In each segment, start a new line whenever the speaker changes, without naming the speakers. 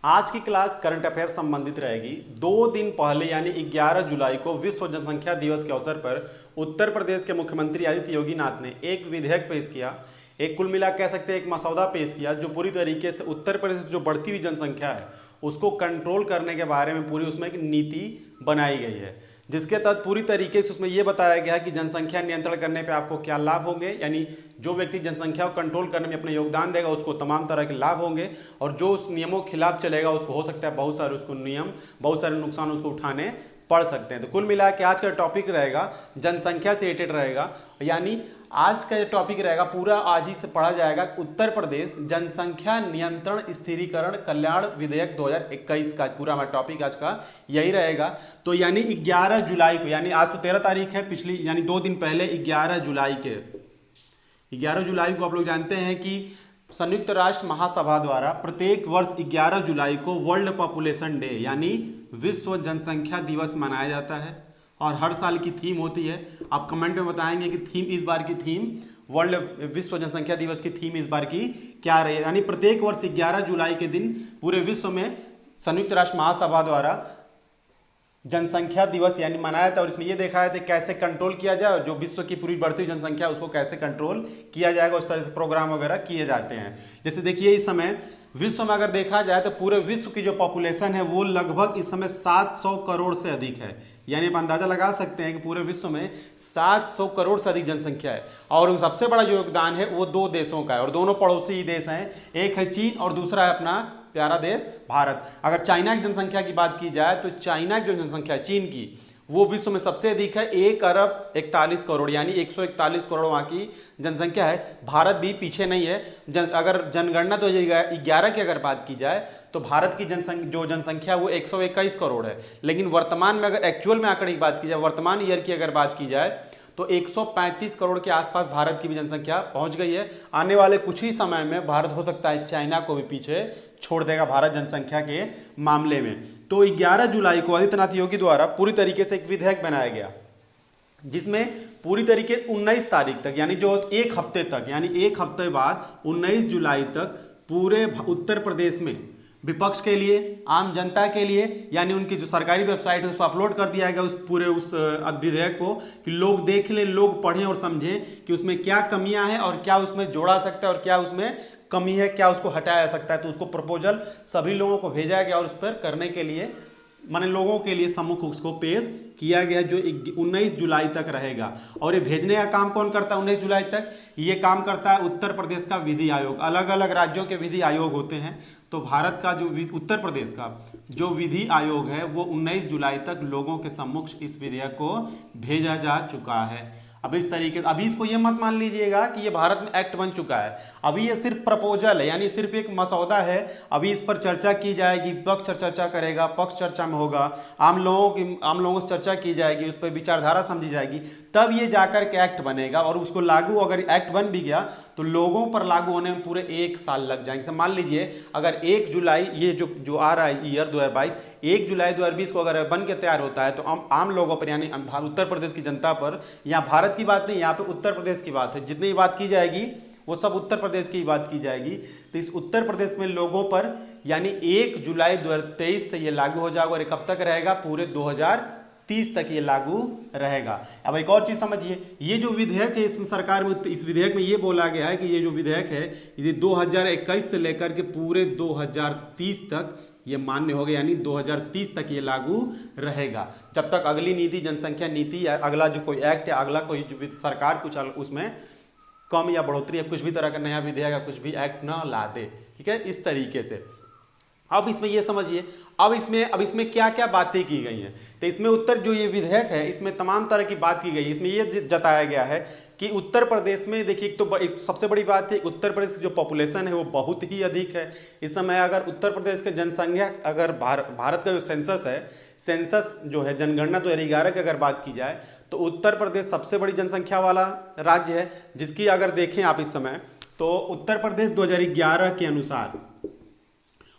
आज की class current affair संबंधित रहेगी। 2 दिन पहले यानी 11 जुलाई को विश्व जनसंख्या दिवस के अवसर पर उत्तर प्रदेश के मुख्यमंत्री आदित्य योगीनाथ ने एक विधेयक पेश किया, एक कुल मिला कह सकते हैं एक मसौदा पेश किया जो पूरी तरीके से उत्तर प्रदेश की जो बढ़ती हुई जनसंख्या है उसको कंट्रोल करने के बारे में पूरी उसमें एक नीति बनाई गई है, जिसके तहत पूरी तरीके से उसमें यह बताया गया है कि जनसंख्या नियंत्रण करने पे आपको क्या लाभ होंगे, यानी जो व्यक्ति जनसंख्या को कंट्रोल करने में अपना योगदान देगा उसको तमाम तरह के लाभ होंगे, और जो उस नियमों के खिलाफ चलेगा उसको हो सकता है बहुत सारे उसको नियम, बहुत सारे नुकसान उसको उठाने पढ़ सकते हैं। तो कुल मिला के आज का टॉपिक रहेगा जनसंख्या से रिलेटेड रहेगा, यानी आज का जो टॉपिक रहेगा पूरा आज ही से पढ़ा जाएगा उत्तर प्रदेश जनसंख्या नियंत्रण स्थिरीकरण कल्याण विधेयक 2021 का पूरा हमारा टॉपिक आज का यही रहेगा। तो यानी 11 जुलाई को, यानी आज तो 13 तारीख है, पिछली यानी 2 दिन पहले 11 जुलाई को आप लोग जानते हैं कि संयुक्त राष्ट्र महासभा द्वारा प्रत्येक वर्ष 11 जुलाई को वर्ल्ड पॉपुलेशन डे यानी विश्व जनसंख्या दिवस मनाया जाता है, और हर साल की थीम होती है। आप कमेंट में बताएंगे कि थीम इस बार की थीम वर्ल्ड विश्व जनसंख्या दिवस की थीम इस बार की क्या रही है। यानी प्रत्येक वर्ष 11 जुलाई के दिन पूरे विश्व में संयुक्त राष्ट्र महासभा द्वारा जनसंख्या दिवस यानी मनाया था, और इसमें यह देखा था कैसे कंट्रोल किया जाए, जो विश्व की पूरी बढ़ती हुई जनसंख्या उसको कैसे कंट्रोल किया जाएगा, उस तरह से प्रोग्राम वगैरह किए जाते हैं। जैसे देखिए इस समय विश्व में अगर देखा जाए तो पूरे विश्व की जो पॉपुलेशन है वो लगभग इस समय 700 करोड़ से अधिक है, यानी आप अंदाजा लगा सकते हैं कि पूरे विश्व में 700 करोड़ से अधिक जनसंख्या है, और सबसे बड़ा जो योगदान है वो 2 देशों का है, और दोनों पड़ोसी देश हैं, एक है चीन और दूसरा है अपना प्यारा देश भारत। अगर चाइना की जनसंख्या की बात की जाए तो चाइना की जो जनसंख्या है चीन की वो विश्व में सबसे अधिक है, 1 अरब 41 करोड़ यानी 141 करोड़ वहाँ की जनसंख्या है। भारत भी पीछे नहीं है। अगर जनगणना 2011 की अगर बात की जाए तो भारत की जनसंख्या वो 121 करोड़ है, लेकिन वर्तमान में अगर एक्चुअल में आंकड़े की बात की जाए, वर्तमान ईयर की अगर बात की जाए तो 135 करोड़ के आसपास भारत की भी जनसंख्या पहुंच गई है। आने वाले कुछ ही समय में भारत हो सकता है चाइना को भी पीछे छोड़ देगा भारत जनसंख्या के मामले में। तो 11 जुलाई को आदित्यनाथ योगी द्वारा पूरी तरीके से एक विधेयक बनाया गया, जिसमें पूरी तरीके 19 तारीख तक यानी जो एक हफ्ते तक यानी एक हफ्ते बाद 19 जुलाई तक पूरे उत्तर प्रदेश में विपक्ष के लिए, आम जनता के लिए, यानी उनकी जो सरकारी वेबसाइट है उस पर अपलोड कर दिया गया उस विधेयक को, कि लोग देख लें, लोग पढ़ें और समझें कि उसमें क्या कमियां हैं और क्या उसमें जोड़ा सकता है और क्या उसमें कमी है, क्या उसको हटाया जा सकता है। तो उसको प्रपोजल सभी लोगों को भेजा गया और उस पर करने के लिए माने लोगों के लिए सम्मुख उसको पेश किया गया, जो 19 जुलाई तक रहेगा। और ये भेजने का काम कौन करता है 19 जुलाई तक? ये काम करता है उत्तर प्रदेश का विधि आयोग। अलग अलग राज्यों के विधि आयोग होते हैं, तो भारत का जो उत्तर प्रदेश का जो विधि आयोग है वो 19 जुलाई तक लोगों के सम्मुख इस विधेयक को भेजा जा चुका है। अब इस तरीके से अभी इसको ये मत मान लीजिएगा कि ये भारत में एक्ट बन चुका है, अभी ये सिर्फ प्रपोजल है, यानी सिर्फ एक मसौदा है। अभी इस पर चर्चा की जाएगी, पक्ष चर्चा करेगा, पक्ष चर्चा में होगा, आम लोगों से चर्चा की जाएगी, उस पर विचारधारा समझी जाएगी, तब ये जाकर के एक्ट बनेगा। और उसको लागू अगर एक्ट बन भी गया तो लोगों पर लागू होने में पूरे 1 साल लग जाएंगे। मान लीजिए अगर 1 जुलाई ये जो आ रहा है ईयर 2022, 1 जुलाई 2020 को अगर बन के तैयार होता है तो आम लोगों पर यानी उत्तर प्रदेश की जनता पर, यहाँ भारत की बात नहीं, यहाँ पे उत्तर प्रदेश की बात है, जितनी बात की जाएगी वो सब उत्तर प्रदेश की बात की जाएगी। तो इस उत्तर प्रदेश में लोगों पर यानी 1 जुलाई 2023 से ये लागू हो जाएगा, और ये कब तक रहेगा? पूरे 2030 तक ये लागू रहेगा। अब एक और चीज समझिए, ये जो विधेयक है इसमें सरकार में इस विधेयक में ये बोला गया है कि ये जो विधेयक है ये 2021 से लेकर के पूरे 2030 तक ये मान्य हो गया, यानी 2030 तक ये लागू रहेगा, जब तक अगली नीति जनसंख्या नीति या अगला जो कोई एक्ट है, अगला कोई सरकार कुछ उसमें कम या बढ़ोतरी या कुछ भी तरह का नया विधेयक या कुछ भी एक्ट ना ला दे। ठीक है, इस तरीके से। अब इसमें ये समझिए, अब इसमें क्या क्या बातें की गई हैं। तो इसमें जो ये विधेयक है इसमें तमाम तरह की बात की गई है। इसमें ये जताया गया है कि उत्तर प्रदेश में देखिए, एक सबसे बड़ी बात है उत्तर प्रदेश की जो पॉपुलेशन है वो बहुत ही अधिक है इस समय। अगर उत्तर प्रदेश के जनसंख्या अगर भारत का जो सेंसस जो है जनगणना 2011 की अगर बात की जाए तो उत्तर प्रदेश सबसे बड़ी जनसंख्या वाला राज्य है, जिसकी अगर देखें आप इस समय तो उत्तर प्रदेश 2011 के अनुसार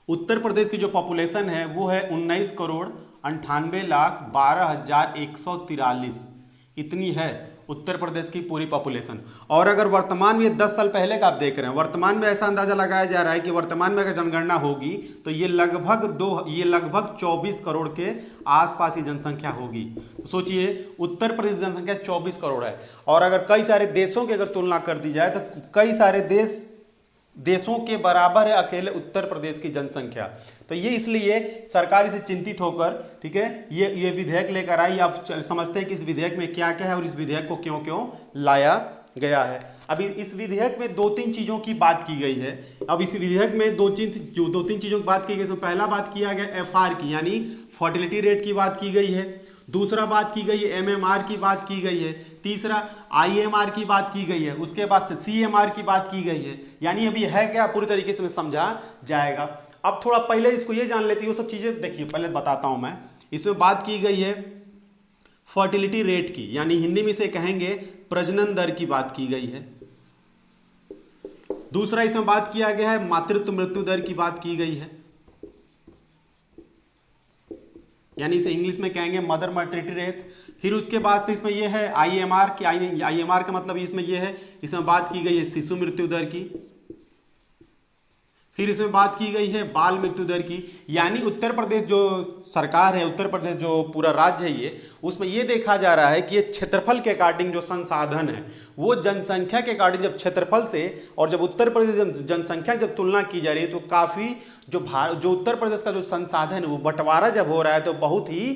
उत्तर प्रदेश की जो पॉपुलेशन है वो है 19,98,12,143 इतनी है। उत्तर प्रदेश की पूरी पॉपुलेशन। और अगर वर्तमान में 10 साल पहले का आप देख रहे हैं, वर्तमान में ऐसा अंदाजा लगाया जा रहा है कि वर्तमान में अगर जनगणना होगी तो ये लगभग 24 करोड़ के आसपास ही जनसंख्या होगी। तो सोचिए उत्तर प्रदेश की जनसंख्या 24 करोड़ है, और अगर कई सारे देशों की अगर तुलना कर दी जाए तो कई सारे देशों के बराबर है अकेले उत्तर प्रदेश की जनसंख्या। तो ये इसलिए सरकार इसे चिंतित होकर, ठीक है, ये विधेयक लेकर आई। आप समझते हैं कि इस विधेयक में क्या क्या है और इस विधेयक को क्यों क्यों लाया गया है। अभी इस विधेयक में 2-3 चीजों की बात की गई है। अब इस विधेयक में दो तीन चीजों की बात की गई। पहला बात किया गया FR की, यानी फर्टिलिटी रेट की बात की गई है। दूसरा बात की गई है MMR की बात की गई है। तीसरा IMR की बात की गई है। उसके बाद से CMR की बात की गई है। यानी अभी है क्या पूरी तरीके से समझा जाएगा। अब थोड़ा पहले इसको ये जान लेते हैं, वो सब चीजें देखिए पहले बताता हूं मैं। इसमें बात की गई है फर्टिलिटी रेट की, यानी हिंदी में से कहेंगे प्रजनन दर की बात की गई है। दूसरा इसमें बात किया गया है मातृत्व मृत्यु दर की बात की गई है, यानी इसे इंग्लिश में कहेंगे मदर मर्टिलिटी रेट। फिर उसके बाद से इसमें यह है IMR की, IMR का मतलब इसमें यह है, इसमें बात की गई है शिशु मृत्यु दर की। फिर इसमें बात की गई है बाल मृत्यु दर की। यानी उत्तर प्रदेश जो सरकार है, उत्तर प्रदेश जो पूरा राज्य है ये, उसमें ये देखा जा रहा है कि ये क्षेत्रफल के अकॉर्डिंग जो संसाधन है वो जनसंख्या के अकॉर्डिंग, जब क्षेत्रफल से और जब उत्तर प्रदेश जनसंख्या जब तुलना की जा रही है तो काफ़ी जो उत्तर प्रदेश का जो संसाधन है वो बंटवारा जब हो रहा है तो बहुत ही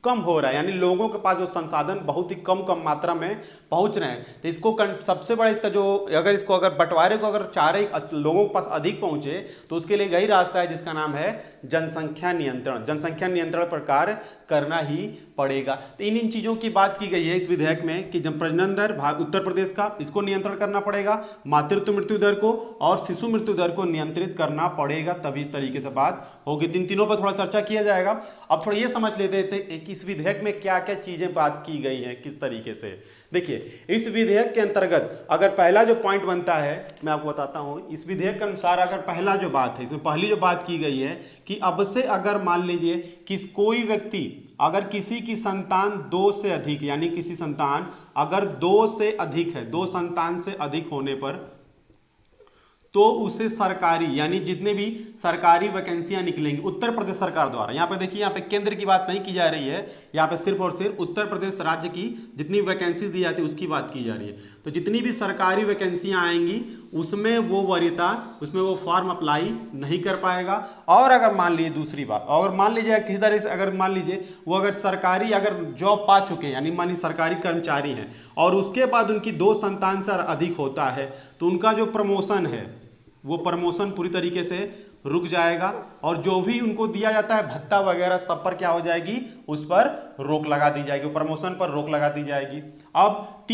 कम हो रहा है। यानी लोगों के पास जो संसाधन बहुत ही कम मात्रा में पहुंच रहे हैं। तो इसको सबसे बड़ा इसका जो अगर बंटवारे को अगर चाह रहे लोगों के पास अधिक पहुंचे तो उसके लिए यही रास्ता है जिसका नाम है जनसंख्या नियंत्रण। जनसंख्या नियंत्रण पर कार्य करना ही पड़ेगा। तो इन चीज़ों की बात की गई है इस विधेयक में कि जब प्रजनन दर उत्तर प्रदेश का, इसको नियंत्रण करना पड़ेगा, मातृत्व मृत्यु दर को और शिशु मृत्यु दर को नियंत्रित करना पड़ेगा, तभी इस तरीके से बात होगी। तीनों पर थोड़ा चर्चा किया जाएगा। अब थोड़ा ये समझ लेते थे कि इस विधेयक में क्या क्या चीजें बात की गई हैं, किस तरीके से। देखिए इस विधेयक के अंतर्गत अगर पहला जो पॉइंट बनता है मैं आपको बताता हूं। इस विधेयक के अनुसार अगर पहला जो बात है, इसमें पहली जो बात की गई है कि अब से अगर मान लीजिए कि कोई व्यक्ति अगर किसी की संतान 2 से अधिक, यानी किसी संतान अगर 2 से अधिक है, 2 संतान से अधिक होने पर तो उसे सरकारी, यानी जितने भी सरकारी वैकेंसियां निकलेंगी उत्तर प्रदेश सरकार द्वारा, यहाँ पे देखिए, यहाँ पे केंद्र की बात नहीं की जा रही है, यहाँ पे सिर्फ और सिर्फ उत्तर प्रदेश राज्य की जितनी वैकेंसी दी जाती है उसकी बात की जा रही है। तो जितनी भी सरकारी वैकेंसियां आएंगी उसमें वो वरीयता, उसमें वो फॉर्म अप्लाई नहीं कर पाएगा। और अगर मान लीजिए दूसरी बात, अगर मान लीजिए किसी तरह से अगर मान लीजिए वो अगर सरकारी अगर जॉब पा चुके हैं, यानी मान लीजिए सरकारी कर्मचारी हैं और उसके बाद उनकी 2 संतान से अधिक होता है तो उनका जो प्रमोशन है वो प्रमोशन पूरी तरीके से रुक जाएगा और जो भी उनको दिया जाता है भत्ता वगैरह सब पर क्या हो जाएगी, उस पर रोक लगा दी जाएगी, प्रमोशन पर रोक लगा दी जाएगी। अब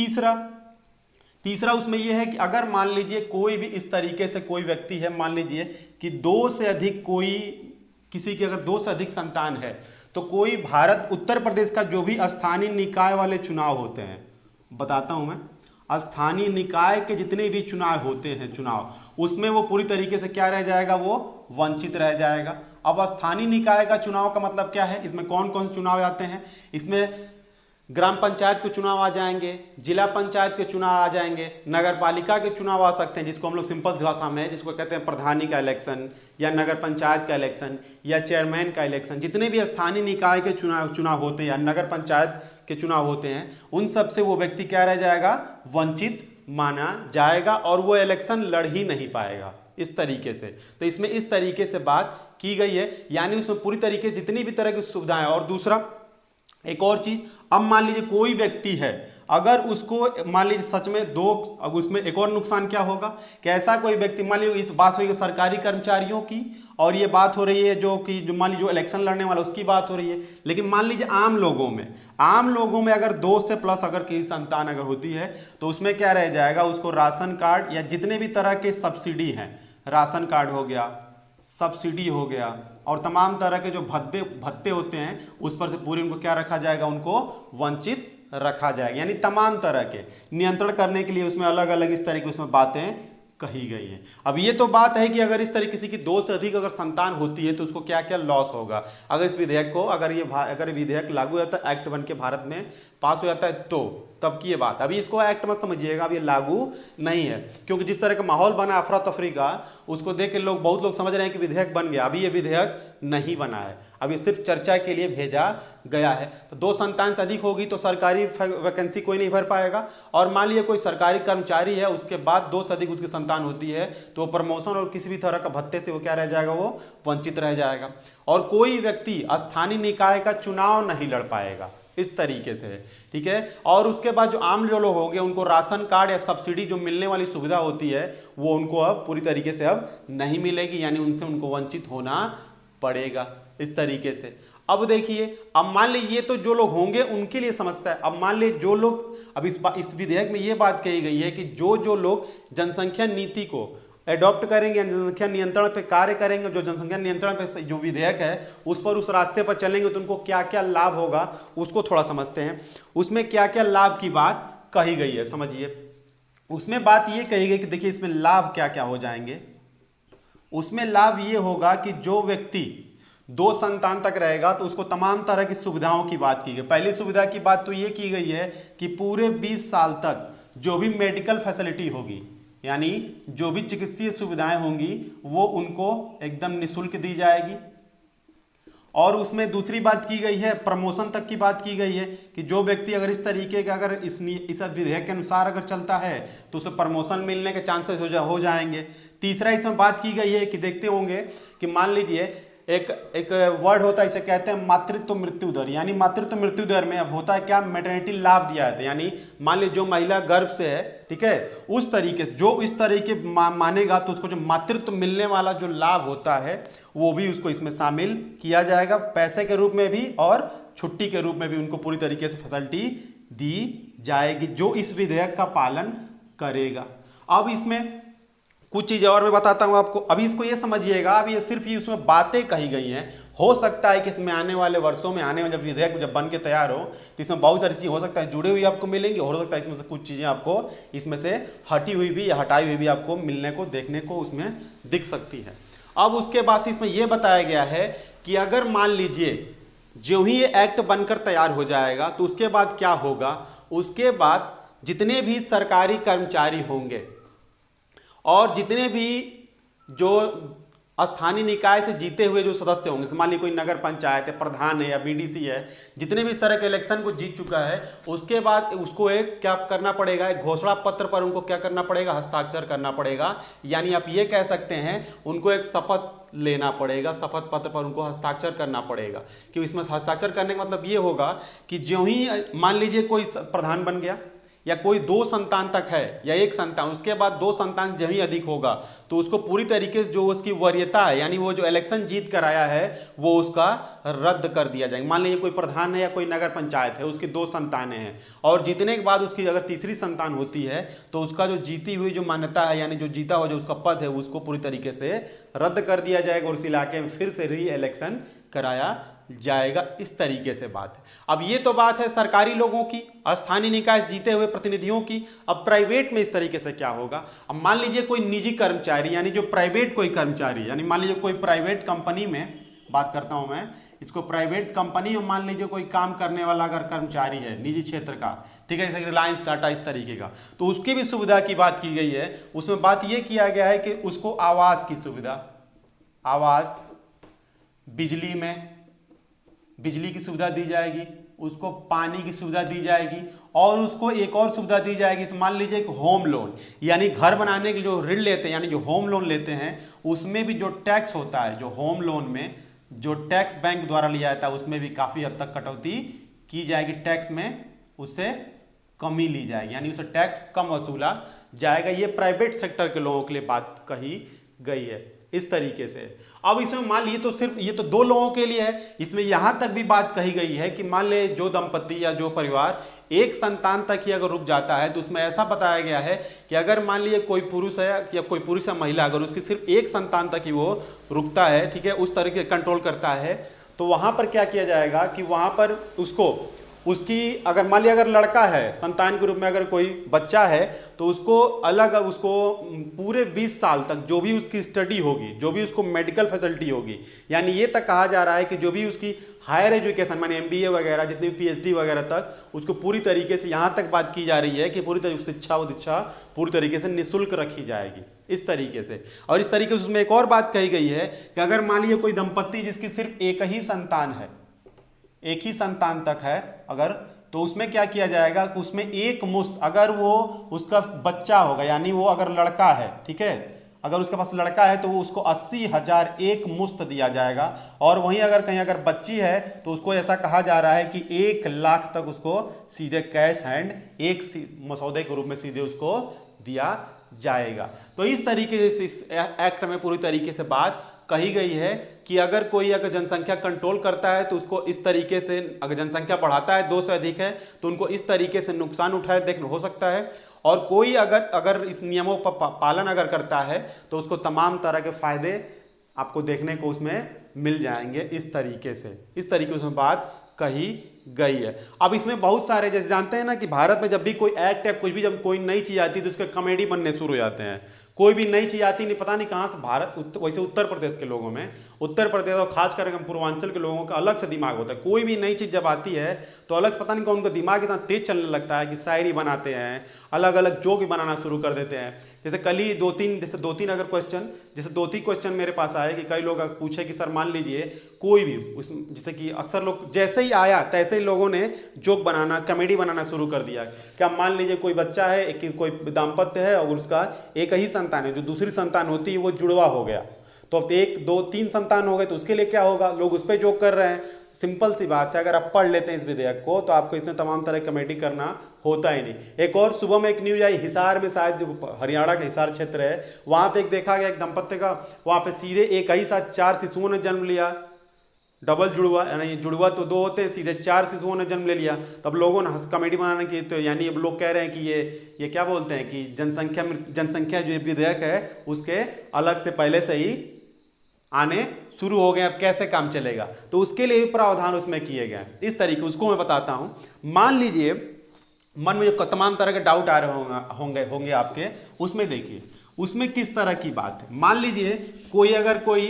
तीसरा उसमें यह है कि अगर मान लीजिए कोई भी इस तरीके से कोई व्यक्ति है, मान लीजिए कि 2 से अधिक किसी की अगर 2 से अधिक संतान है तो कोई उत्तर प्रदेश का जो भी स्थानीय निकाय वाले चुनाव होते हैं, बताता हूं मैं, स्थानीय निकाय के जितने भी चुनाव होते हैं उसमें वो पूरी तरीके से क्या रह जाएगा, वो वंचित रह जाएगा। अब स्थानीय निकाय का चुनाव का मतलब क्या है, इसमें कौन कौन से चुनाव आते हैं, इसमें ग्राम पंचायत के चुनाव आ जाएंगे, जिला पंचायत के चुनाव आ जाएंगे, नगर पालिका के चुनाव आ सकते हैं जिसको हम लोग सिंपल भाषा में जिसको कहते हैं प्रधानी का इलेक्शन या नगर पंचायत का इलेक्शन या चेयरमैन का इलेक्शन। जितने भी स्थानीय निकाय के चुनाव होते हैं या नगर पंचायत के चुनाव होते हैं उन सब से वो व्यक्ति क्या रह जाएगा, वंचित माना जाएगा और वो इलेक्शन लड़ ही नहीं पाएगा इस तरीके से। तो इसमें इस तरीके से बात की गई है, यानी उसमें पूरी तरीके से जितनी भी तरह की सुविधाएं। और दूसरा एक और चीज, अब मान लीजिए कोई व्यक्ति है अगर उसको मान लीजिए सच में अब उसमें एक और नुकसान क्या होगा कि ऐसा कोई व्यक्ति, मान लीजिए इस बात हुई सरकारी कर्मचारियों की और ये बात हो रही है जो मान लीजिए जो इलेक्शन लड़ने वाला उसकी बात हो रही है, लेकिन मान लीजिए आम लोगों में अगर 2 से प्लस अगर किसी संतान अगर होती है तो उसमें क्या रह जाएगा, उसको राशन कार्ड या जितने भी तरह के सब्सिडी हैं, राशन कार्ड हो गया, सब्सिडी हो गया और तमाम तरह के जो भत्ते होते हैं उस पर से पूरी उनको क्या रखा जाएगा, उनको वंचित रखा जाएगा। यानी तमाम तरह के नियंत्रण करने के लिए उसमें अलग अलग इस तरह की उसमें बातें कही गई हैं। अब ये तो बात है कि अगर इस तरह किसी की 2 से अधिक अगर संतान होती है तो उसको क्या क्या लॉस होगा अगर इस विधेयक को अगर विधेयक लागू होता है, एक्ट बन के भारत में पास हो जाता है तो तब की ये बात। अभी इसको एक्ट मत समझिएगा, अब ये लागू नहीं है, क्योंकि जिस तरह का माहौल बना अफरा तफरी का, उसको देख के बहुत लोग समझ रहे हैं कि विधेयक बन गया। अभी ये विधेयक नहीं बना है, अब ये सिर्फ चर्चा के लिए भेजा गया है। तो 2 संतान से अधिक होगी तो सरकारी वैकेंसी कोई नहीं भर पाएगा, और मान लीजिए कोई सरकारी कर्मचारी है, उसके बाद 2 से अधिक उसकी संतान होती है, तो वो प्रमोशन और किसी भी तरह का भत्ते से वो क्या रह जाएगा, वो वंचित रह जाएगा। और कोई व्यक्ति स्थानीय निकाय का चुनाव नहीं लड़ पाएगा, इस तरीके से है, ठीक है। और उसके बाद जो आम लोग होंगे उनको राशन कार्ड या सब्सिडी जो मिलने वाली सुविधा होती है वो उनको अब पूरी तरीके से अब नहीं मिलेगी, यानी उनसे उनको वंचित होना पड़ेगा, इस तरीके से। अब देखिए, अब मान लीजिए ये तो जो लोग होंगे उनके लिए समस्या है। अब मान लीजिए जो लोग, अब इस विधेयक में ये बात कही गई है कि जो लोग जनसंख्या नीति को एडॉप्ट करेंगे, जनसंख्या नियंत्रण पे कार्य करेंगे, जो जनसंख्या नियंत्रण पे जो विधेयक है उस पर, उस रास्ते पर चलेंगे, तो उनको क्या क्या लाभ होगा उसको थोड़ा समझते हैं। उसमें क्या क्या लाभ की बात कही गई है समझिए। उसमें बात ये कही गई कि देखिए इसमें लाभ क्या क्या हो जाएंगे। उसमें लाभ ये होगा कि जो व्यक्ति 2 संतान तक रहेगा तो उसको तमाम तरह की सुविधाओं की बात की गई। पहली सुविधा की बात तो ये की गई है कि पूरे 20 साल तक जो भी मेडिकल फैसिलिटी होगी, यानी जो भी चिकित्सीय सुविधाएं होंगी वो उनको एकदम निःशुल्क दी जाएगी। और उसमें दूसरी बात की गई है, प्रमोशन तक की बात की गई है कि जो व्यक्ति अगर इस तरीके का, अगर इस विधेयक के अनुसार अगर चलता है तो उसे प्रमोशन मिलने के चांसेस हो जाएंगे। तीसरा इसमें बात की गई है कि देखते होंगे कि मान लीजिए एक वर्ड होता है, इसे कहते हैं मातृत्व मृत्यु दर, यानी मातृत्व मृत्यु दर में अब होता है क्या, मैटरनिटी लाभ दिया जाता है। यानी मान लीजिए जो महिला गर्भ से है, ठीक है, उस तरीके से जो इस तरीके मानेगा तो उसको जो मातृत्व मिलने वाला जो लाभ होता है वो भी उसको इसमें शामिल किया जाएगा, पैसे के रूप में भी और छुट्टी के रूप में भी उनको पूरी तरीके से फैसिलिटी दी जाएगी, जो इस विधेयक का पालन करेगा। अब इसमें कुछ चीज़ें और मैं बताता हूं आपको। अभी इसको ये समझिएगा, अब ये सिर्फ ही उसमें बातें कही गई हैं। हो सकता है कि इसमें आने वाले वर्षों में, आने में जब विधेयक जब बन के तैयार हो तो इसमें बहुत सारी चीज़ें हो सकता है जुड़ी हुई आपको मिलेंगी, हो सकता है इसमें से कुछ चीज़ें आपको इसमें से हटी हुई भी या हटाई हुई भी आपको मिलने को, देखने को उसमें दिख सकती है। अब उसके बाद से इसमें यह बताया गया है कि अगर मान लीजिए जो ही ये एक्ट बनकर तैयार हो जाएगा तो उसके बाद क्या होगा, उसके बाद जितने भी सरकारी कर्मचारी होंगे और जितने भी जो स्थानीय निकाय से जीते हुए जो सदस्य होंगे, मान लीजिए कोई नगर पंचायत है, प्रधान है या बीडीसी है, जितने भी इस तरह के इलेक्शन को जीत चुका है, उसके बाद उसको एक क्या करना पड़ेगा, एक घोषणा पत्र पर उनको क्या करना पड़ेगा, हस्ताक्षर करना पड़ेगा। यानी आप ये कह सकते हैं उनको एक शपथ लेना पड़ेगा, शपथ पत्र पर उनको हस्ताक्षर करना पड़ेगा। कि इसमें हस्ताक्षर करने का मतलब ये होगा कि ज्यों ही मान लीजिए कोई प्रधान बन गया या कोई 2 संतान तक है या 1 संतान, उसके बाद 2 संतान से ही अधिक होगा तो उसको पूरी तरीके से जो उसकी वरीयता है, यानी वो जो इलेक्शन जीत कर आया है वो उसका रद्द कर दिया जाएगा। मान लीजिए कोई प्रधान है या कोई नगर पंचायत है, उसकी 2 संतानें हैं और जीतने के बाद उसकी अगर तीसरी संतान होती है तो उसका जो जीती हुई जो मान्यता है, यानी जो जीता हुआ जो उसका पद है, उसको पूरी तरीके से रद्द कर दिया जाएगा और उस इलाके में फिर से री इलेक्शन कराया जाएगा। इस तरीके से बात है। अब ये तो बात है सरकारी लोगों की, स्थानीय निकाय जीते हुए प्रतिनिधियों की। अब प्राइवेट में इस तरीके से क्या होगा, अब मान लीजिए कोई निजी कर्मचारी, यानी जो प्राइवेट कोई कर्मचारी, यानी मान लीजिए कोई प्राइवेट कंपनी में बात करता हूं मैं, इसको प्राइवेट कंपनी में मान लीजिए कोई काम करने वाला अगर कर्मचारी है निजी क्षेत्र का, ठीक है, जैसे रिलायंस, टाटा, इस तरीके का, तो उसकी भी सुविधा की बात की गई है। उसमें बात यह किया गया है कि उसको आवास की सुविधा, आवास, बिजली में बिजली की सुविधा दी जाएगी, उसको पानी की सुविधा दी जाएगी और उसको एक और सुविधा दी जाएगी। मान लीजिए एक होम लोन, यानी घर बनाने के जो ऋण लेते हैं, यानी जो होम लोन लेते हैं, उसमें भी जो टैक्स होता है, जो होम लोन में जो टैक्स बैंक द्वारा लिया जाता है उसमें भी काफ़ी हद तक कटौती की जाएगी, टैक्स में उससे कमी ली जाएगी, यानी उसे टैक्स कम वसूला जाएगा। ये प्राइवेट सेक्टर के लोगों के लिए बात कही गई है इस तरीके से। अब इसमें मान लीजिए तो सिर्फ ये तो 2 लोगों के लिए है, इसमें यहां तक भी बात कही गई है कि मान ले जो दंपति या जो परिवार 1 संतान तक ही अगर रुक जाता है तो उसमें ऐसा बताया गया है कि अगर मान लीजिए कोई पुरुष है या कोई पुरुष या महिला अगर उसकी सिर्फ 1 संतान तक ही वो रुकता है, ठीक है, उस तरीके कंट्रोल करता है, तो वहां पर क्या किया जाएगा कि वहां पर उसको उसकी अगर मान लिया अगर लड़का है, संतान के रूप में अगर कोई बच्चा है, तो उसको अलग उसको पूरे 20 साल तक जो भी उसकी स्टडी होगी, जो भी उसको मेडिकल फैसिलिटी होगी, यानी ये तक कहा जा रहा है कि जो भी उसकी हायर एजुकेशन माने MBA वगैरह जितनी भी PhD वगैरह तक उसको पूरी तरीके से यहाँ तक बात की जा रही है कि पूरी तरीके से शिक्षा व दीक्षा पूरी तरीके से निःशुल्क रखी जाएगी इस तरीके से। और इस तरीके से उसमें एक और बात कही गई है कि अगर मान लीजिए कोई दंपत्ति जिसकी सिर्फ एक ही संतान है, एक ही संतान तक है अगर, तो उसमें क्या किया जाएगा कि उसमें एक मुश्त, अगर वो उसका बच्चा होगा यानी वो अगर लड़का है, ठीक है, अगर उसके पास लड़का है तो वो उसको 80,000 एक मुश्त दिया जाएगा। और वहीं अगर कहीं अगर बच्ची है तो उसको ऐसा कहा जा रहा है कि 1 लाख तक उसको सीधे कैश हैंड एक मसौदे के रूप में सीधे उसको दिया जाएगा। तो इस तरीके से इस एक्ट में पूरी तरीके से बात कही गई है कि अगर कोई अगर जनसंख्या कंट्रोल करता है तो उसको इस तरीके से, अगर जनसंख्या बढ़ाता है 2 से अधिक है तो उनको इस तरीके से नुकसान उठाए देखना हो सकता है। और कोई अगर इस नियमों पर पालन अगर करता है तो उसको तमाम तरह के फायदे आपको देखने को उसमें मिल जाएंगे। इस तरीके से उसमें बात कही गई है। अब इसमें बहुत सारे, जैसे जानते हैं ना कि भारत में जब भी कोई एक्ट या कुछ भी जब कोई नई चीज़ आती है तो उसके कॉमेडी बनने शुरू हो जाते हैं। कोई भी नई चीज़ आती नहीं, पता नहीं कहाँ से वैसे उत्तर प्रदेश के लोगों में, उत्तर प्रदेश और खास करके पूर्वांचल के लोगों का अलग से दिमाग होता है। कोई भी नई चीज़ जब आती है तो अलग से पता नहीं कौन उनका दिमाग इतना तेज चलने लगता है कि शायरी बनाते हैं, अलग अलग जोक भी बनाना शुरू कर देते हैं। जैसे कल ही दो तीन अगर क्वेश्चन, जैसे 2-3 क्वेश्चन मेरे पास आए कि कई लोग पूछे कि सर मान लीजिए कोई भी जैसे कि अक्सर लोग जैसे ही आया तैसे ही लोगों ने जोक बनाना, कॉमेडी बनाना शुरू कर दिया। क्या मान लीजिए कोई बच्चा है, कोई दाम्पत्य है और उसका एक ही संतान है, जो दूसरी संतान होती है वो जुड़वा हो गया, तो अब 1, 2, 3 संतान हो गए तो उसके लिए क्या होगा, लोग उस पर जोक कर रहे हैं। सिंपल सी बात है, अगर आप पढ़ लेते हैं इस विधेयक को तो आपको इतने तमाम तरह की कॉमेडी करना होता ही नहीं। एक और सुबह में एक न्यूज आई, हिसार में, शायद जो हरियाणा का हिसार क्षेत्र है, वहां पे एक देखा गया एक दंपत्ति का, वहां पे सीधे एक ही साथ 4 शिशुओं ने जन्म लिया, डबल जुड़वा, यानी जुड़वा तो 2 होते हैं, सीधे 4 शिशुओं ने जन्म ले लिया। तब लोगों ने कॉमेडी बनाने की, तो यानी अब लोग कह रहे हैं कि ये क्या बोलते हैं कि जनसंख्या जो विधेयक है उसके अलग से पहले से ही आने शुरू हो गए, अब कैसे काम चलेगा, तो उसके लिए भी प्रावधान उसमें किए गए। इस तरीके उसको मैं बताता हूं। मान लीजिए मन में जो तमाम तरह के डाउट आ रहे होंगे आपके, उसमें देखिए उसमें किस तरह की बात है। मान लीजिए कोई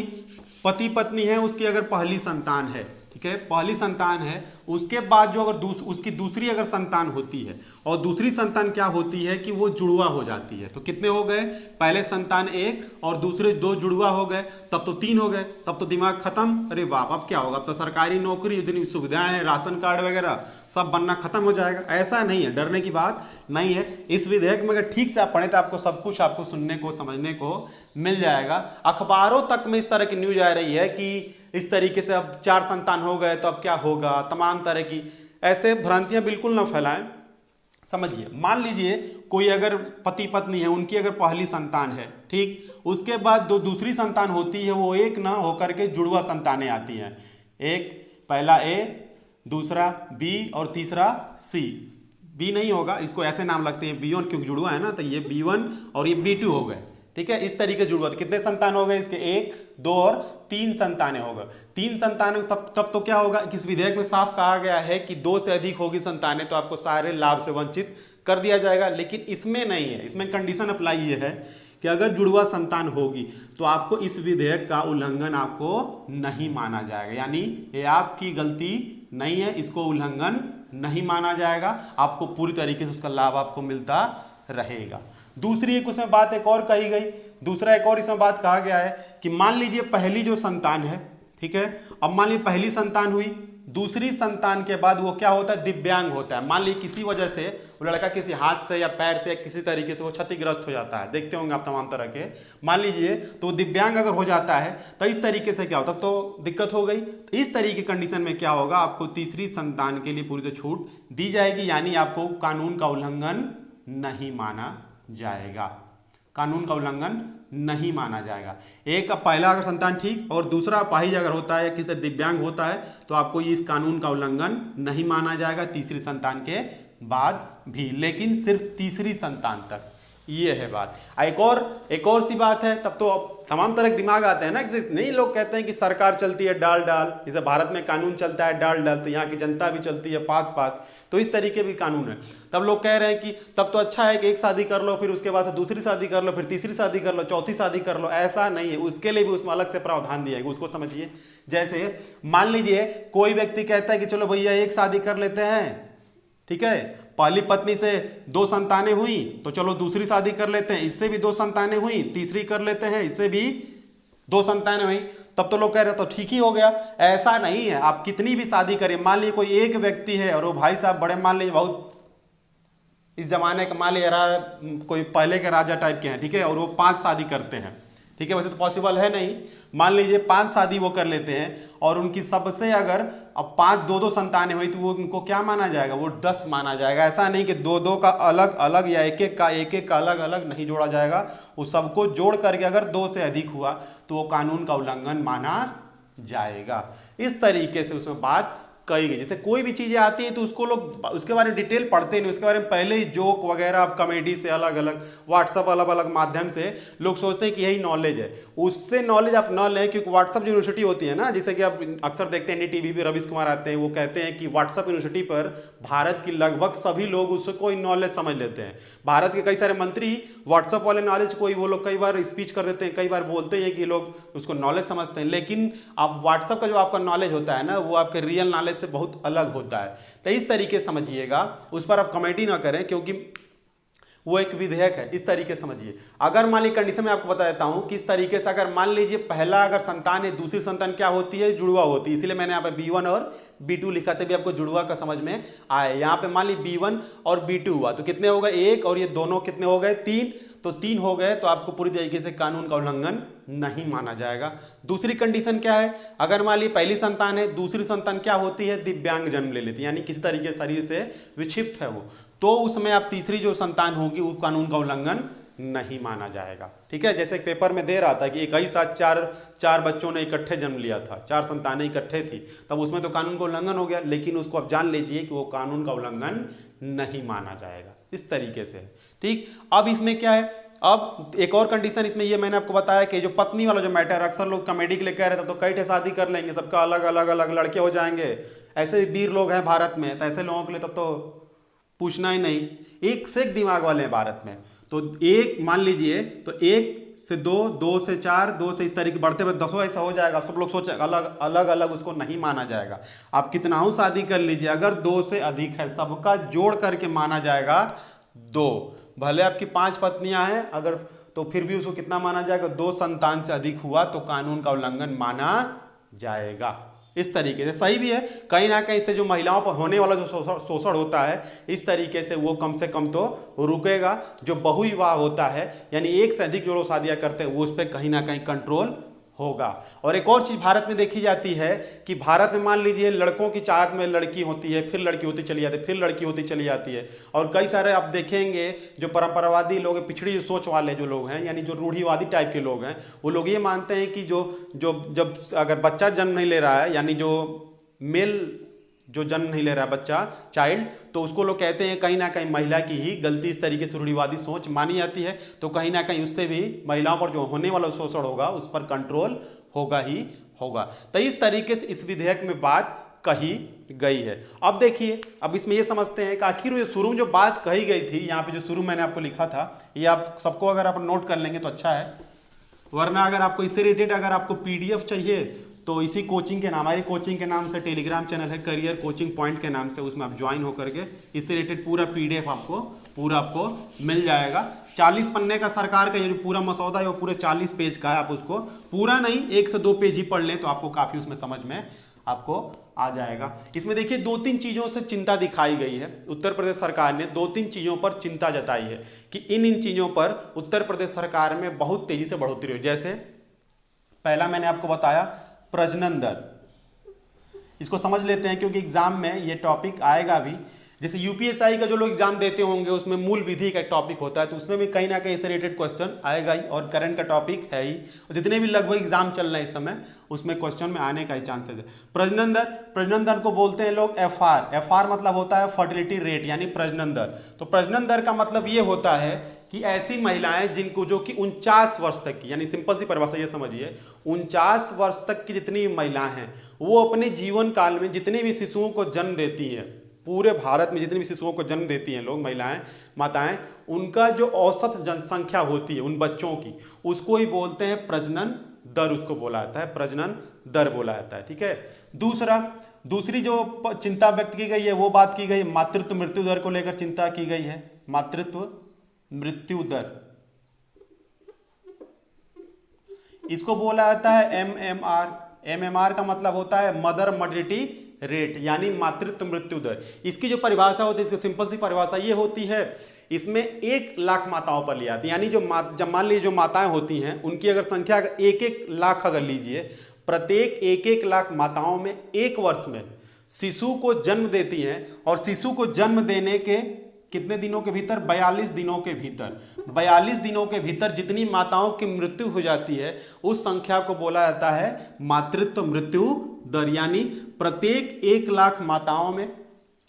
पति पत्नी है, उसकी अगर पहली संतान है, ठीक है, पहली संतान है, उसके बाद जो अगर उसकी दूसरी अगर संतान होती है, और दूसरी संतान क्या होती है कि वो जुड़वा हो जाती है, तो कितने हो गए, पहले संतान 1 और दूसरे 2 जुड़वा हो गए, तब तो 3 हो गए, तब तो दिमाग खत्म। अरे बाप, अब क्या होगा, अब तो सरकारी नौकरी, जितनी सुविधाएं हैं, राशन कार्ड वगैरह सब बनना खत्म हो जाएगा। ऐसा नहीं है, डरने की बात नहीं है। इस विधेयक में अगर ठीक से आप पढ़ें तो आपको सब कुछ आपको सुनने को समझने को मिल जाएगा। अखबारों तक में इस तरह की न्यूज आ रही है कि इस तरीके से अब 4 संतान हो गए तो अब क्या होगा, तमाम तरह की ऐसे भ्रांतियां बिल्कुल ना फैलाएं। समझिए, मान लीजिए कोई अगर पति पत्नी है, उनकी अगर पहली संतान है, ठीक, उसके बाद दूसरी संतान होती है, वो एक ना होकर के जुड़वा संतानें आती हैं, एक पहला A, दूसरा B और तीसरा C। B नहीं होगा, इसको ऐसे नाम लगते हैं B1 क्योंकि जुड़वा है ना, तो ये B1 और ये B2 हो गए, ठीक है। इस तरीके जुड़वा, तो कितने संतान हो गए इसके, 1, 2 और 3 संतानें हो गए। 3 संतानें, तब तो क्या होगा, इस विधेयक में साफ कहा गया है कि 2 से अधिक होगी संतानें तो आपको सारे लाभ से वंचित कर दिया जाएगा। लेकिन इसमें नहीं है, इसमें कंडीशन अप्लाई ये है कि अगर जुड़वा संतान होगी तो आपको इस विधेयक का उल्लंघन आपको नहीं माना जाएगा, यानी ये आपकी गलती नहीं है, इसको उल्लंघन नहीं माना जाएगा, आपको पूरी तरीके से उसका लाभ आपको मिलता रहेगा। दूसरी एक उसमें बात एक और कही गई, दूसरा एक और इसमें बात कहा गया है कि मान लीजिए पहली जो संतान है, ठीक है, अब मान लीजिए पहली संतान हुई, दूसरी संतान के बाद वो क्या होता है, दिव्यांग होता है। मान लीजिए किसी वजह से वो लड़का किसी हाथ से या पैर से या किसी तरीके से वो क्षतिग्रस्त हो जाता है, देखते होंगे आप तमाम तरह के, मान लीजिए, तो दिव्यांग अगर हो जाता है तो इस तरीके से क्या होता, तो दिक्कत हो गई। तो इस तरीके कंडीशन में क्या होगा, आपको तीसरी संतान के लिए पूरी तो छूट दी जाएगी, यानी आपको कानून का उल्लंघन नहीं माना जाएगा, कानून का उल्लंघन नहीं माना जाएगा। एक पहला अगर संतान ठीक और दूसरा अपाहिज अगर होता है, किसी तरह दिव्यांग होता है, तो आपको इस कानून का उल्लंघन नहीं माना जाएगा तीसरी संतान के बाद भी, लेकिन सिर्फ तीसरी संतान तक। ये है बात। एक और सी बात है, तब तो तमाम तरह के दिमाग आते हैं ना कि नहीं, लोग कहते हैं कि सरकार चलती है डाल डाल, जैसे भारत में कानून चलता है डाल डाल, तो यहाँ की जनता भी चलती है पात पात, तो इस तरीके भी कानून है। तब लोग कह रहे हैं कि तब तो अच्छा है कि एक शादी कर लो, फिर उसके बाद से दूसरी शादी कर लो, फिर तीसरी शादी कर लो, चौथी शादी कर लो। ऐसा नहीं है, उसके लिए भी उसमें अलग से प्रावधान दिया है, उसको समझिए। जैसे मान लीजिए कोई व्यक्ति कहता है कि चलो भैया एक शादी कर लेते हैं, ठीक है, पहली पत्नी से 2 संतानें हुई तो चलो दूसरी शादी कर लेते हैं, इससे भी 2 संतानें हुई, तीसरी कर लेते हैं, इससे भी 2 संतानें हुई। तब तो लोग कह रहे तो ठीक ही हो गया। ऐसा नहीं है, आप कितनी भी शादी करें, मान लीजिए कोई एक व्यक्ति है और वो भाई साहब बड़े, मान लीजिए बहुत इस जमाने का, मान लीजिए कोई पहले के राजा टाइप के हैं, ठीक है, और वो 5 शादी करते हैं, ठीक है, वैसे तो पॉसिबल है नहीं, मान लीजिए 5 शादी वो कर लेते हैं और उनकी सबसे अगर अब 5 2 संतानें हुई तो वो उनको क्या माना जाएगा, वो 10 माना जाएगा। ऐसा नहीं कि 2 का अलग अलग या एक एक का अलग अलग नहीं जोड़ा जाएगा, वो सबको जोड़ करके अगर 2 से अधिक हुआ तो वो कानून का उल्लंघन माना जाएगा। इस तरीके से उसमें बात कही गई। जैसे कोई भी चीजें आती हैं तो उसको लोग उसके बारे में डिटेल पढ़ते नहीं, उसके बारे में पहले ही जोक वगैरह, आप कॉमेडी से अलग अलग, व्हाट्सअप अलग अलग माध्यम से लोग सोचते हैं कि यही नॉलेज है, उससे नॉलेज आप न लें। क्योंकि व्हाट्सअप यूनिवर्सिटी होती है ना, जैसे कि आप अक्सर देखते हैं टीवी पे रवीश कुमार आते हैं, वो कहते हैं कि व्हाट्सअप यूनिवर्सिटी पर भारत की लगभग सभी लोग उससे कोई नॉलेज समझ लेते हैं। भारत के कई सारे मंत्री व्हाट्सअप वाले नॉलेज को वो लोग कई बार स्पीच कर देते हैं, कई बार बोलते हैं कि लोग उसको नॉलेज समझते हैं, लेकिन आप व्हाट्सअप का जो आपका नॉलेज होता है ना, वो आपके रियल नॉलेज से बहुत अलग होता है। तो इस तरीके समझिएगा, उस पर आप कमेंट ना करें क्योंकि वो एक विधेयक है, इस तरीके समझिए। अगर मान लीजिए कंडीशन में आपको बता देता हूं कि इस तरीके से अगर मान लीजिए पहला अगर संतान है, दूसरी संतान क्या होती है, जुड़वा होती है, इसलिए मैंने यहाँ पे B1 और B2 लिखा था भी आपको जुड़वा का समझ में आए। यहाँ पे मान लीजिए B1 और B2 हुआ तो कितने हो गए 1, और ये दोनों कितने हो गए 3, तो 3 हो गए, तो आपको पूरी तरीके से कानून का उल्लंघन नहीं माना जाएगा। दूसरी कंडीशन क्या है, अगर मान लीजिए पहली संतान है, दूसरी संतान क्या होती है, दिव्यांग जन्म ले लेती है, यानी किसी तरीके शरीर से विक्षिप्त है वो, तो उसमें आप तीसरी जो संतान होगी वो कानून का उल्लंघन नहीं माना जाएगा। ठीक है, जैसे एक पेपर में दे रहा था कि एक ही साथ चार बच्चों ने इकट्ठे जन्म लिया था, 4 संतानें इकट्ठे थी, तब उसमें तो कानून का उल्लंघन हो गया, लेकिन उसको आप जान लीजिए कि वो कानून का उल्लंघन नहीं माना जाएगा। इस तरीके से, ठीक। अब इसमें क्या है, अब एक और कंडीशन इसमें ये मैंने आपको बताया कि जो पत्नी वाला जो मैटर, अक्सर लोग कॉमेडी के लिए कह रहे थे तो कई शादी कर लेंगे, सबका अलग अलग अलग लड़के हो जाएंगे, ऐसे भी वीर लोग हैं भारत में, तो ऐसे लोगों के लिए तब तो पूछना ही नहीं, एक से एक दिमाग वाले हैं भारत में। तो एक मान लीजिए तो 1 से 2, 2 से 4, 2 से इस तरीके बढ़ते बढ़ते 10 ऐसा हो जाएगा। सब लोग सोचे अलग अलग अलग उसको नहीं माना जाएगा। आप कितना हो शादी कर लीजिए, अगर 2 से अधिक है सबका जोड़ करके माना जाएगा 2। भले आपकी 5 पत्नियां हैं अगर, तो फिर भी उसको कितना माना जाएगा, 2 संतान से अधिक हुआ तो कानून का उल्लंघन माना जाएगा। इस तरीके से सही भी है, कहीं ना कहीं से जो महिलाओं पर होने वाला जो शोषण होता है, इस तरीके से वो कम से कम तो रुकेगा। जो बहुविवाह होता है, यानी एक से अधिक जो लोग शादियां करते हैं, वो उस पर कहीं ना कहीं कंट्रोल होगा। और एक और चीज भारत में देखी जाती है कि भारत में मान लीजिए लड़कों की चाहत में लड़की होती है, फिर लड़की होती चली जाती है, फिर लड़की होती चली जाती है। और कई सारे आप देखेंगे जो परंपरावादी लोग, पिछड़ी सोच वाले जो लोग हैं, यानी जो रूढ़िवादी टाइप के लोग हैं, वो लोग ये मानते हैं कि जब अगर बच्चा जन्म नहीं ले रहा है, यानी जो मेल जो जन्म नहीं ले रहा है बच्चा, चाइल्ड, तो उसको लोग कहते हैं कहीं ना कहीं महिला की ही गलती। इस तरीके से रूढ़िवादी सोच मानी जाती है, तो कहीं ना कहीं उससे भी महिलाओं पर जो होने वाला शोषण होगा उस पर कंट्रोल होगा ही होगा। तो इस तरीके से इस विधेयक में बात कही गई है। अब देखिए, अब इसमें ये समझते हैं कि आखिर शुरू में जो बात कही गई थी, यहाँ पे जो शुरू मैंने आपको लिखा था, ये आप सबको अगर आप नोट कर लेंगे तो अच्छा है, वरना अगर आपको इससे रिलेटेड अगर आपको PDF चाहिए तो इसी कोचिंग के नाम, हमारी कोचिंग के नाम से टेलीग्राम चैनल है करियर कोचिंग पॉइंट के नाम से, उसमें आप ज्वाइन होकर के इससे रिलेटेड पूरा PDF आपको मिल जाएगा। 40 पन्ने का सरकार का ये जो पूरा मसौदा है वो पूरे 40 पेज का है। आप उसको पूरा नहीं 1 से 2 पेज ही पढ़ लें तो आपको काफ़ी उसमें समझ में आपको आ जाएगा। इसमें देखिए 2-3 चीज़ों से चिंता दिखाई गई है। उत्तर प्रदेश सरकार ने 2-3 चीज़ों पर चिंता जताई है कि इन चीज़ों पर उत्तर प्रदेश सरकार में बहुत तेज़ी से बढ़ोतरी हुई। जैसे पहला मैंने आपको बताया प्रजनन दर, इसको समझ लेते हैं क्योंकि एग्जाम में ये टॉपिक आएगा भी। जैसे यूपीएसआई का जो लोग एग्जाम देते होंगे उसमें मूल विधि का एक टॉपिक होता है, तो उसमें भी कहीं ना कहीं से रिलेटेड क्वेश्चन आएगा ही, और करंट का टॉपिक है ही, और जितने भी लगभग एग्जाम चल रहे हैं इस समय उसमें क्वेश्चन में आने का ही चांसेस है। प्रजनन दर, प्रजनन दर को बोलते हैं लोग एफआर। एफआर मतलब होता है फर्टिलिटी रेट यानी प्रजनन दर। तो प्रजनन दर का मतलब ये होता है कि ऐसी महिलाएं जिनको जो कि 49 वर्ष तक की, यानी सिंपल सी परिभाषा ये समझिए, 49 वर्ष तक की जितनी महिलाएं हैं वो अपने जीवन काल में जितने भी शिशुओं को जन्म देती हैं, पूरे भारत में जितने भी शिशुओं को जन्म देती हैं लोग, महिलाएं, माताएं, उनका जो औसत जनसंख्या होती है उन बच्चों की, उसको ही बोलते हैं प्रजनन दर, उसको बोला जाता है प्रजनन दर बोला जाता है। ठीक है। दूसरी जो चिंता व्यक्त की गई है वो बात की गई मातृत्व मृत्यु दर को लेकर चिंता की गई है। मातृत्व मृत्यु दर, इसको बोला जाता है एमएमआर। एमएमआर का मतलब होता है मदर मॉर्टिलिटी रेट यानी मातृत्व मृत्यु दर। इसकी जो परिभाषा होती है, इसकी सिंपल सी परिभाषा ये होती है, इसमें 1 लाख माताओं पर लिया जाती है, यानी जब मान लीजिए जो माताएं होती हैं उनकी अगर संख्या 1-1 लाख अगर लीजिए, प्रत्येक 1-1 लाख माताओं में 1 वर्ष में शिशु को जन्म देती हैं, और शिशु को जन्म देने के कितने दिनों के भीतर, 42 दिनों के भीतर, 42 दिनों के भीतर जितनी माताओं की मृत्यु हो जाती है उस संख्या को बोला जाता है मातृत्व मृत्यु दर। यानी प्रत्येक 1 लाख माताओं में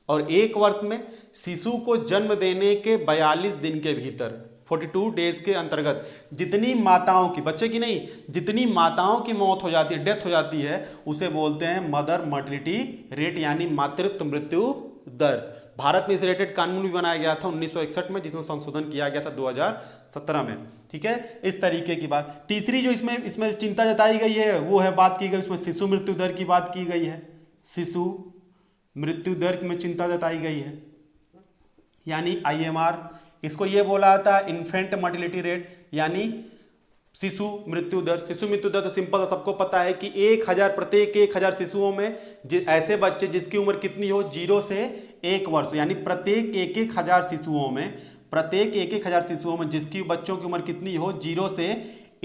और 1 वर्ष में शिशु को जन्म देने के 42 दिन के भीतर, 42 डेज के अंतर्गत जितनी माताओं की, बच्चे की नहीं, जितनी माताओं की मौत हो जाती है, डेथ हो जाती है, उसे बोलते हैं मदर मॉर्टिलिटी रेट यानी मातृत्व मृत्यु दर। भारत में इस रिलेटेड कानून भी बनाया गया था 1961 में, जिसमें संशोधन किया गया था 2017 में। ठीक है, इस तरीके की बात। तीसरी जो इसमें चिंता जताई गई है वो है, बात की गई उसमें शिशु मृत्यु दर की बात की गई है। शिशु मृत्यु दर में चिंता जताई गई है यानी आईएमआर। इसको ये बोला जाता है इन्फेंट मॉर्टिलिटी रेट यानी शिशु मृत्यु दर। शिशु मृत्यु दर तो सिंपल सबको पता है कि प्रत्येक 1000 शिशुओं में ऐसे बच्चे जिसकी उम्र कितनी हो, 0 से 1 वर्ष, यानी प्रत्येक 1,000 शिशुओं में, प्रत्येक 1,000 शिशुओं में जिसकी बच्चों की उम्र कितनी हो, 0 से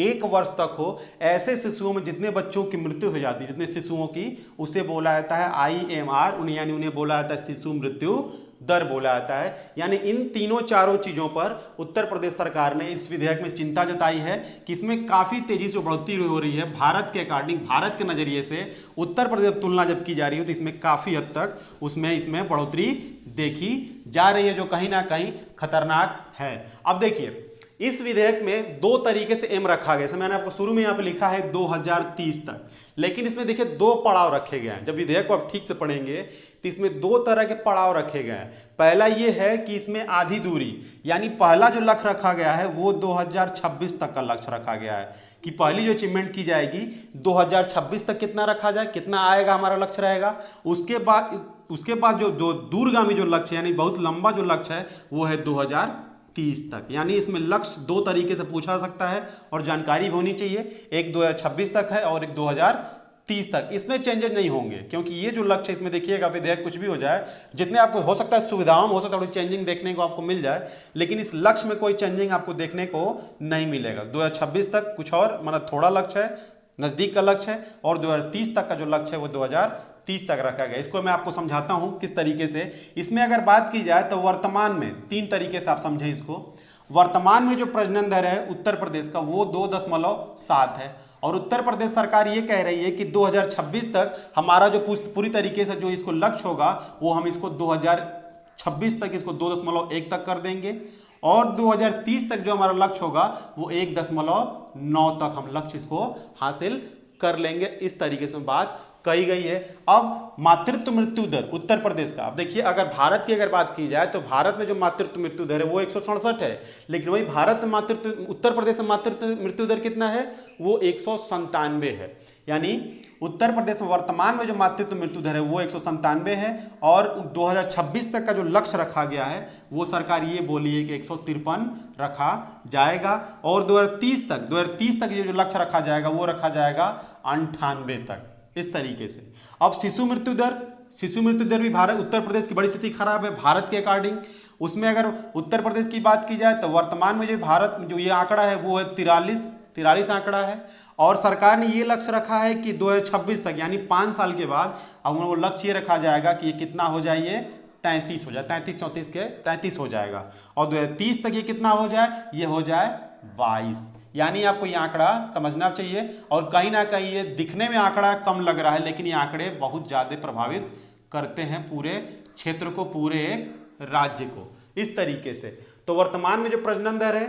1 वर्ष तक हो, ऐसे शिशुओं में जितने बच्चों की मृत्यु हो जाती है, जितने शिशुओं की, उसे बोला जाता है आईएमआर, यानी उन्हें बोला जाता है शिशु मृत्यु दर बोला जाता है। यानी इन तीनों चारों चीजों पर उत्तर प्रदेश सरकार ने इस विधेयक में चिंता जताई है कि इसमें काफी तेजी से बढ़ोतरी हो रही है। भारत के अकॉर्डिंग, भारत के नजरिए से उत्तर प्रदेश तुलना जब की जा रही हो तो इसमें काफी हद तक इसमें बढ़ोतरी देखी जा रही है, जो कहीं ना कहीं खतरनाक है। अब देखिए इस विधेयक में 2 तरीके से एम रखा गया, मैंने आपको शुरू में यहाँ पे लिखा है 2030 तक, लेकिन इसमें देखिए 2 पड़ाव रखे गए हैं। जब विधेयक को आप ठीक से पढ़ेंगे तो इसमें 2 तरह के पड़ाव रखे गए हैं। पहला ये है कि इसमें आधी दूरी, यानी पहला जो लक्ष्य रखा गया है वो 2026 तक का लक्ष्य रखा गया है कि पहली जो अचीवमेंट की जाएगी 2026 तक कितना रखा जाए, कितना आएगा हमारा लक्ष्य रहेगा। उसके बाद जो दूरगामी जो लक्ष्य यानी बहुत लंबा जो लक्ष्य है वो है 2030 तक। यानी इसमें लक्ष्य 2 तरीके से पूछा सकता है और जानकारी भी होनी चाहिए, एक 2026 तक है और एक 2030 तक। इसमें चेंजेस नहीं होंगे क्योंकि ये जो लक्ष्य है इसमें देखिएगा विधेयक कुछ भी हो जाए, जितने आपको हो सकता है सुविधाओं में हो सकता है थोड़ी चेंजिंग देखने को आपको मिल जाए, लेकिन इस लक्ष्य में कोई चेंजिंग आपको देखने को नहीं मिलेगा। 2026 तक कुछ और मतलब थोड़ा लक्ष्य है, नजदीक का लक्ष्य है, और 2030 तक का जो लक्ष्य है वो 2030 तक रखा गया। इसको मैं आपको समझाता हूं किस तरीके से। इसमें अगर बात की जाए तो वर्तमान में 3 तरीके से आप समझें इसको। वर्तमान में जो प्रजनन दर है उत्तर प्रदेश का वो 2.7 है, और उत्तर प्रदेश सरकार ये कह रही है कि 2026 तक हमारा जो पूरी तरीके से जो इसको लक्ष्य होगा वो हम इसको 2026 तक इसको 2.1 तक कर देंगे, और 2030 तक जो हमारा लक्ष्य होगा वो 1.9 तक हम लक्ष्य इसको हासिल कर लेंगे। इस तरीके से बात कही गई है। अब मातृत्व मृत्यु दर उत्तर प्रदेश का, अब देखिए अगर भारत की अगर बात की जाए तो भारत में जो मातृत्व मृत्यु दर है वो 167 है, लेकिन वही उत्तर प्रदेश में मातृत्व मृत्यु दर कितना है, वो 197 है। यानी उत्तर प्रदेश में वर्तमान में जो मातृत्व मृत्यु दर है वो 197 है, और 2026 तक का जो लक्ष्य रखा गया है वो सरकार ये बोली है कि 153 रखा जाएगा, और 2030 तक ये जो लक्ष्य रखा जाएगा वो रखा जाएगा 98 तक। इस तरीके से अब शिशु मृत्यु दर भी भारत उत्तर प्रदेश की बड़ी स्थिति खराब है भारत के अकॉर्डिंग। उसमें अगर उत्तर प्रदेश की बात की जाए तो वर्तमान में जो भारत जो ये आंकड़ा है वो है 43 आंकड़ा है, और सरकार ने ये लक्ष्य रखा है कि 2026 तक यानी 5 साल के बाद अब वो लक्ष्य ये रखा जाएगा कि ये कितना हो जाए, 33 हो जाए, 33-34 के 33 हो जाएगा। और 2030 तक ये कितना हो जाए, ये हो जाए 22। यानी आपको ये आंकड़ा समझना चाहिए। और कहीं ना कहीं ये दिखने में आंकड़ा कम लग रहा है, लेकिन ये आंकड़े बहुत ज़्यादा प्रभावित करते हैं पूरे क्षेत्र को, पूरे एक राज्य को, इस तरीके से। तो वर्तमान में जो प्रजनन दर है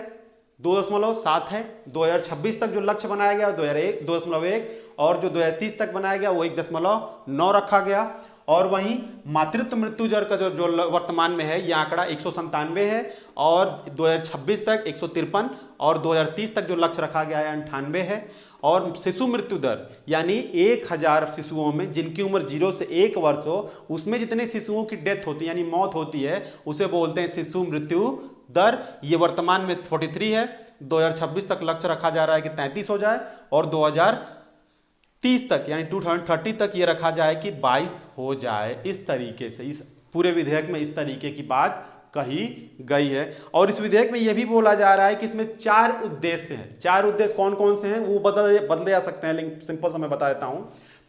2.7 है। 2026 तक जो लक्ष्य बनाया गया 2.1, और जो 2030 तक बनाया गया वो 1.9 रखा गया। और वहीं मातृत्व मृत्यु दर का जो वर्तमान में है, ये आंकड़ा 197 है, और 2026 तक 153, और 2030 तक जो लक्ष्य रखा गया है 98 है। और शिशु मृत्यु दर यानी 1000 शिशुओं में जिनकी उम्र 0 से 1 वर्ष हो, उसमें जितने शिशुओं की डेथ होती है यानी मौत होती है, उसे बोलते हैं शिशु मृत्यु दर। ये वर्तमान में 43 है। 2026 तक लक्ष्य रखा जा रहा है कि 33 हो जाए, और 2030 तक यानी 2030 तक ये रखा जाए कि 22 हो जाए। इस तरीके से इस पूरे विधेयक में इस तरीके की बात कही गई है। और इस विधेयक में यह भी बोला जा रहा है कि इसमें 4 उद्देश्य हैं। 4 उद्देश्य कौन कौन से हैं वो बदले जा सकते हैं, लेकिन सिंपल से मैं बता देता हूं।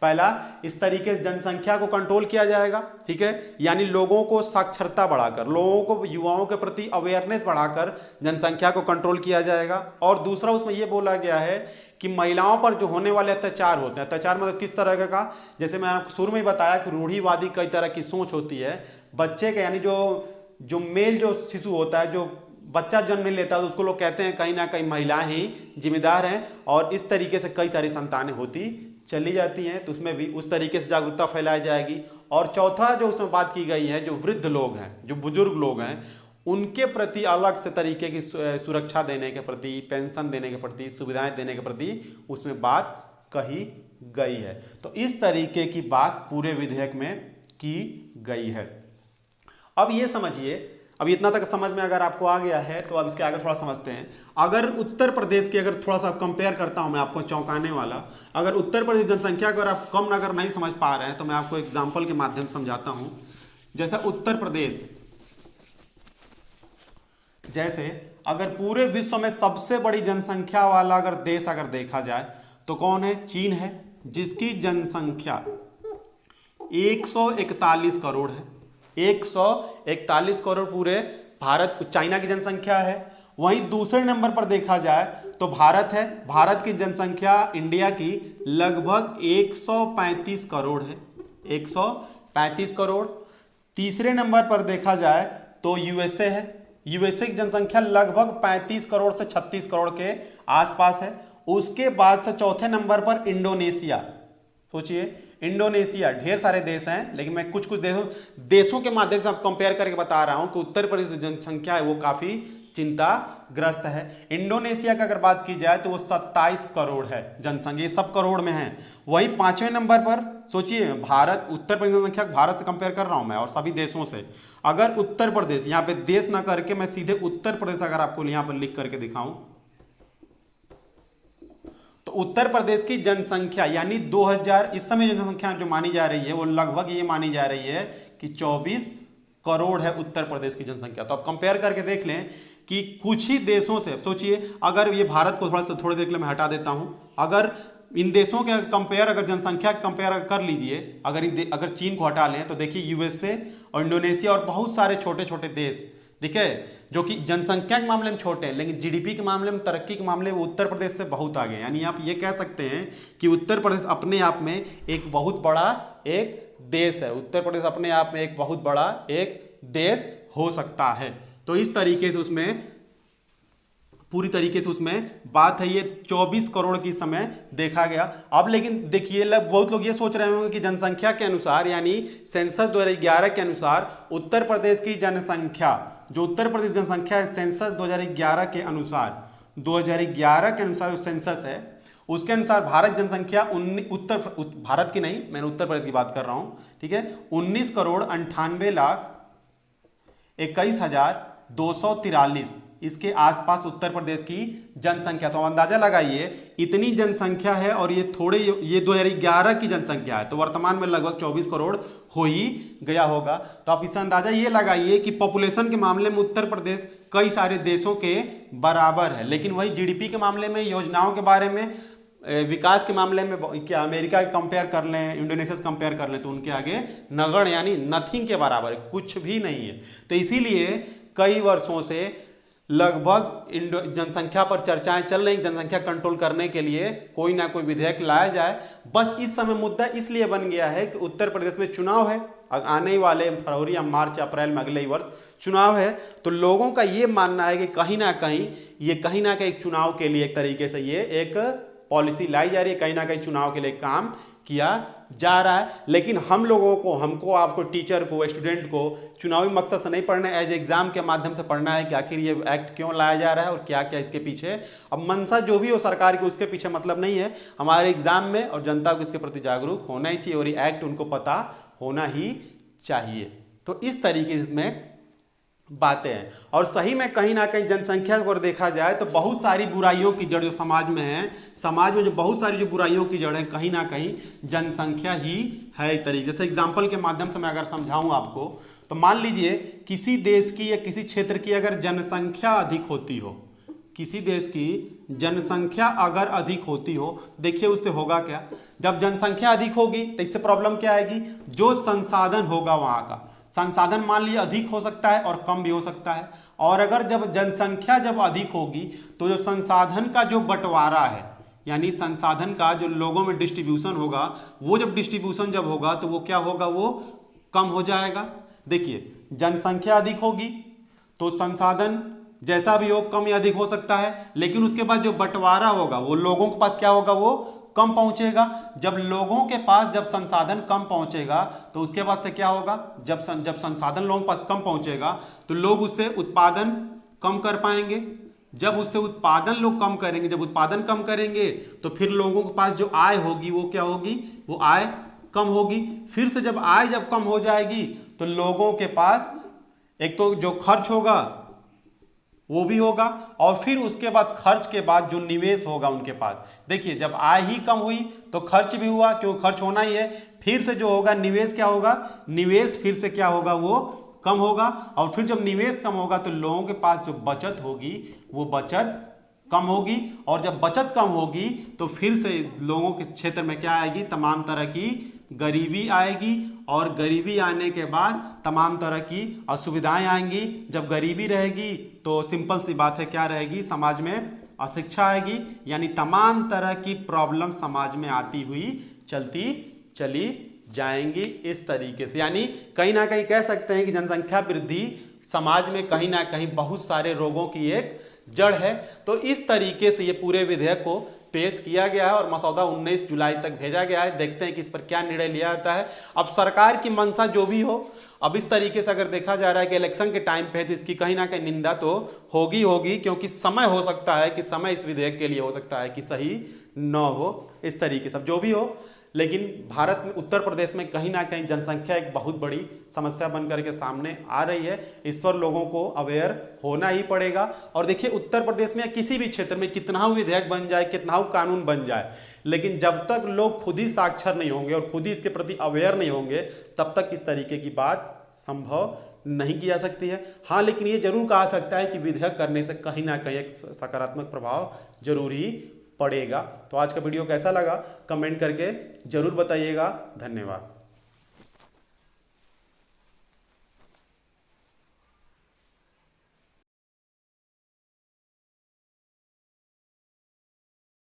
पहला, इस तरीके से जनसंख्या को कंट्रोल किया जाएगा, ठीक है, यानी लोगों को साक्षरता बढ़ाकर, लोगों को, युवाओं के प्रति अवेयरनेस बढ़ाकर जनसंख्या को कंट्रोल किया जाएगा। और दूसरा, उसमें यह बोला गया है कि महिलाओं पर जो होने वाले अत्याचार होते हैं, अत्याचार मतलब किस तरह का, जैसे मैं आपको शुरू में ही बताया कि रूढ़िवादी कई तरह की सोच होती है। बच्चे के यानी जो मेल जो शिशु होता है, जो बच्चा जन्म नहीं लेता है, उसको लोग कहते हैं कहीं ना कहीं महिलाएं ही जिम्मेदार हैं, और इस तरीके से कई सारी संतानें होती चली जाती हैं। तो उसमें भी उस तरीके से जागरूकता फैलाई जाएगी। और चौथा जो उसमें बात की गई है, जो वृद्ध लोग हैं, जो बुजुर्ग लोग हैं, उनके प्रति अलग से तरीके की सुरक्षा देने के प्रति, पेंशन देने के प्रति, सुविधाएं देने के प्रति उसमें बात कही गई है। तो इस तरीके की बात पूरे विधेयक में की गई है। अब ये समझिए, अब इतना तक समझ में अगर आपको आ गया है तो अब इसके आगे थोड़ा समझते हैं। अगर उत्तर प्रदेश की अगर थोड़ा सा कंपेयर करता हूं मैं आपको चौंकाने वाला, अगर उत्तर प्रदेश जनसंख्या को अगर आप कम अगर नहीं समझ पा रहे हैं तो मैं आपको एग्जाम्पल के माध्यम से समझाता हूं। जैसा उत्तर प्रदेश, जैसे अगर पूरे विश्व में सबसे बड़ी जनसंख्या वाला अगर देश अगर देखा जाए तो कौन है, चीन है, जिसकी जनसंख्या 141 करोड़ है। 141 करोड़ पूरे भारत, चाइना की जनसंख्या है। वहीं दूसरे नंबर पर देखा जाए तो भारत है। भारत की जनसंख्या इंडिया की लगभग 135 करोड़ है, 135 करोड़। तीसरे नंबर पर देखा जाए तो यूएसए है। यूएसए की जनसंख्या लगभग 35 करोड़ से 36 करोड़ के आसपास है। उसके बाद से चौथे नंबर पर इंडोनेशिया। सोचिए, इंडोनेशिया, ढेर सारे देश हैं, लेकिन मैं कुछ देशों के माध्यम से आप कंपेयर करके बता रहा हूं कि उत्तर प्रदेश की जनसंख्या है वो काफी चिंताग्रस्त है। इंडोनेशिया की अगर बात की जाए तो वो 27 करोड़ है जनसंख्या, ये सब करोड़ में है। वही 5वें नंबर पर सोचिए, भारत, उत्तर प्रदेश की जनसंख्या भारत से कंपेयर कर रहा हूं मैं और सभी देशों से। अगर उत्तर प्रदेश, यहाँ पे देश ना करके मैं सीधे उत्तर प्रदेश अगर आपको यहाँ पर लिख करके दिखाऊं तो उत्तर प्रदेश की जनसंख्या यानी 2000 इस समय जनसंख्या जो मानी जा रही है वो लगभग ये मानी जा रही है कि 24 करोड़ है उत्तर प्रदेश की जनसंख्या। तो आप कंपेयर करके देख लें कि कुछ ही देशों से, सोचिए अगर ये भारत को थोड़ी देर के लिए मैं हटा देता हूं, अगर इन देशों के कंपेयर, अगर जनसंख्या कंपेयर कर लीजिए, अगर चीन को हटा लें तो देखिए यूएसए और इंडोनेशिया और बहुत सारे छोटे छोटे देश, ठीक है, जो कि जनसंख्या के मामले में छोटे हैं लेकिन जीडीपी के मामले में, तरक्की के मामले में उत्तर प्रदेश से बहुत आगे। यानी आप ये कह सकते हैं कि उत्तर प्रदेश अपने आप में एक बहुत बड़ा एक देश है। उत्तर प्रदेश अपने आप में एक बहुत बड़ा एक देश हो सकता है। तो इस तरीके से उसमें पूरी तरीके से उसमें बात है, ये 24 करोड़ की समय देखा गया। अब लेकिन देखिए, बहुत लोग ये सोच रहे होंगे कि जनसंख्या के अनुसार यानी सेंसस 2011 के अनुसार उत्तर प्रदेश की जनसंख्या, जो उत्तर प्रदेश जनसंख्या है सेंसस 2011 के अनुसार, 2011 के अनुसार जो सेंसस है उसके अनुसार भारत जनसंख्या भारत की नहीं, मैंने उत्तर प्रदेश की बात कर रहा हूं, ठीक है, 19,98,21,243 इसके आसपास उत्तर प्रदेश की जनसंख्या। तो अंदाजा लगाइए इतनी जनसंख्या है और ये 2011 की जनसंख्या है, तो वर्तमान में लगभग 24 करोड़ हो ही गया होगा। तो आप इससे अंदाजा ये लगाइए कि पॉपुलेशन के मामले में उत्तर प्रदेश कई सारे देशों के बराबर है, लेकिन वही जीडीपी के मामले में, योजनाओं के बारे में, विकास के मामले में क्या अमेरिका के कंपेयर कर लें, इंडोनेशिया से कंपेयर कर लें, तो उनके आगे नगण्य यानी नथिंग के बराबर है, कुछ भी नहीं है। तो इसीलिए कई वर्षों से लगभग जनसंख्या पर चर्चाएं चल रही, जनसंख्या कंट्रोल करने के लिए कोई ना कोई विधेयक लाया जाए। बस इस समय मुद्दा इसलिए बन गया है कि उत्तर प्रदेश में चुनाव है, आने वाले फरवरी या मार्च अप्रैल में अगले ही वर्ष चुनाव है। तो लोगों का ये मानना है कि कहीं ना कहीं चुनाव के लिए एक तरीके से ये एक पॉलिसी लाई जा रही है, कहीं ना कहीं चुनाव के लिए काम किया जा रहा है। लेकिन हम लोगों को, हमको, आपको, टीचर को, स्टूडेंट को चुनावी मकसद से नहीं पढ़ना है, एज एग्जाम के माध्यम से पढ़ना है कि आखिर ये एक्ट क्यों लाया जा रहा है और क्या क्या इसके पीछे। अब मंशा जो भी हो सरकार की, उसके पीछे मतलब नहीं है, हमारे एग्जाम में और जनता को इसके प्रति जागरूक होना ही चाहिए और ये एक्ट उनको पता होना ही चाहिए। तो इस तरीके से इसमें बातें हैं। और सही में कहीं ना कहीं जनसंख्या पर देखा जाए तो बहुत सारी बुराइयों की जड़ जो समाज में है, समाज में जो बहुत सारी जो बुराइयों की जड़ है, कहीं ना कहीं जनसंख्या ही है। एक तरीके से एग्जाम्पल के माध्यम से मैं अगर समझाऊं आपको, तो मान लीजिए किसी देश की या किसी क्षेत्र की अगर जनसंख्या अधिक होती हो, किसी देश की जनसंख्या अगर अधिक होती हो, देखिए उससे होगा क्या। जब जनसंख्या अधिक होगी तो इससे प्रॉब्लम क्या आएगी, जो संसाधन होगा वहां का संसाधन मान लीजिए अधिक हो सकता है और कम भी हो सकता है। और अगर जब जनसंख्या जब अधिक होगी तो जो संसाधन का जो बंटवारा है, यानी संसाधन का जो लोगों में डिस्ट्रीब्यूशन होगा, वो जब डिस्ट्रीब्यूशन जब होगा तो वो क्या होगा, वो कम हो जाएगा। देखिए जनसंख्या अधिक होगी तो संसाधन जैसा भी हो कम या अधिक हो सकता है, लेकिन उसके बाद जो बंटवारा होगा वो लोगों के पास क्या होगा, वो कम पहुंचेगा। जब लोगों के पास जब संसाधन कम पहुंचेगा तो उसके बाद से क्या होगा, जब संसाधन लोगों के पास कम पहुंचेगा तो लोग उससे उत्पादन कम कर पाएंगे। जब उससे उत्पादन लोग कम करेंगे, जब उत्पादन कम करेंगे तो फिर लोगों के पास जो आय होगी वो क्या होगी, वो आय कम होगी। फिर से जब आय जब कम हो जाएगी तो लोगों के पास एक तो जो खर्च होगा वो भी होगा, और फिर उसके बाद खर्च के बाद जो निवेश होगा उनके पास, देखिए जब आय ही कम हुई तो खर्च भी हुआ, क्यों खर्च होना ही है। फिर से जो होगा निवेश क्या होगा, निवेश फिर से क्या होगा, वो कम होगा। और फिर जब निवेश कम होगा तो लोगों के पास जो बचत होगी वो बचत कम होगी, और जब बचत कम होगी तो फिर से लोगों के क्षेत्र में क्या आएगी, तमाम तरह की गरीबी आएगी, और गरीबी आने के बाद तमाम तरह की असुविधाएं आएंगी। जब गरीबी रहेगी तो सिंपल सी बात है, क्या रहेगी, समाज में अशिक्षा आएगी, यानी तमाम तरह की प्रॉब्लम समाज में आती हुई चलती चली जाएंगी। इस तरीके से यानी कहीं ना कहीं कह सकते हैं कि जनसंख्या वृद्धि समाज में कहीं ना कहीं बहुत सारे रोगों की एक जड़ है। तो इस तरीके से ये पूरे विधेयक को पेश किया गया है और मसौदा 19 जुलाई तक भेजा गया है। देखते हैं कि इस पर क्या निर्णय लिया जाता है। अब सरकार की मंशा जो भी हो, अब इस तरीके से अगर देखा जा रहा है कि इलेक्शन के टाइम पे है तो इसकी कहीं ना कहीं निंदा तो होगी, क्योंकि समय हो सकता है कि समय इस विधेयक के लिए हो सकता है कि सही न हो। इस तरीके से जो भी हो, लेकिन भारत में उत्तर प्रदेश में कहीं ना कहीं जनसंख्या एक बहुत बड़ी समस्या बन करके सामने आ रही है। इस पर लोगों को अवेयर होना ही पड़ेगा। और देखिए उत्तर प्रदेश में या किसी भी क्षेत्र में कितना विधेयक बन जाए, कितना कानून बन जाए, लेकिन जब तक लोग खुद ही साक्षर नहीं होंगे और खुद ही इसके प्रति अवेयर नहीं होंगे, तब तक इस तरीके की बात संभव नहीं की जा सकती है। हाँ, लेकिन ये जरूर कहा सकता है कि विधेयक करने से कहीं ना कहीं एक सकारात्मक प्रभाव जरूर ही पड़ेगा। तो आज का वीडियो कैसा लगा कमेंट करके जरूर बताइएगा। धन्यवाद।